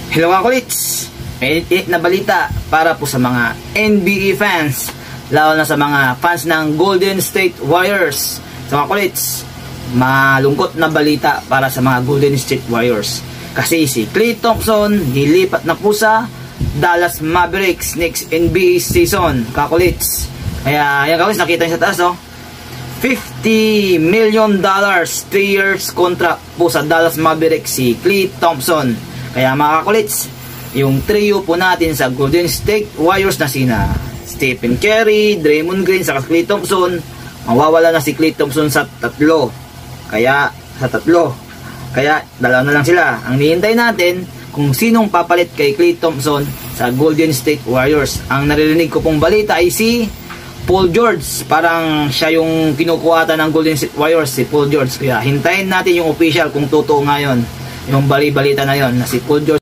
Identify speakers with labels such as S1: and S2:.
S1: Hello mga kulits! Mainit na balita para po sa mga NBA fans, lalo na sa mga fans ng Golden State Warriors. So mga kulits, malungkot na balita para sa mga Golden State Warriors. Kasi si Klay Thompson nilipat na po sa Dallas Mavericks next NBA season, kakulits. Kaya yan kakulits, nakita niyo sa taas, oh. $50 million 3 years contract po sa Dallas Mavericks si Klay Thompson. Kaya mga kakulits, yung trio po natin sa Golden State Warriors na sina Stephen Curry, Draymond Green, saka Klay Thompson, mawawala na si Klay Thompson sa tatlo. Kaya dalawa na lang sila. Ang nihintay natin kung sinong papalit kay Klay Thompson sa Golden State Warriors. Ang naririnig ko pong balita ay si Paul George. Parang siya yung kinukuhatan ng Golden State Warriors, si Paul George. Kaya hintayin natin yung official kung totoo ngayon yung bali-balita na yon na si Paul George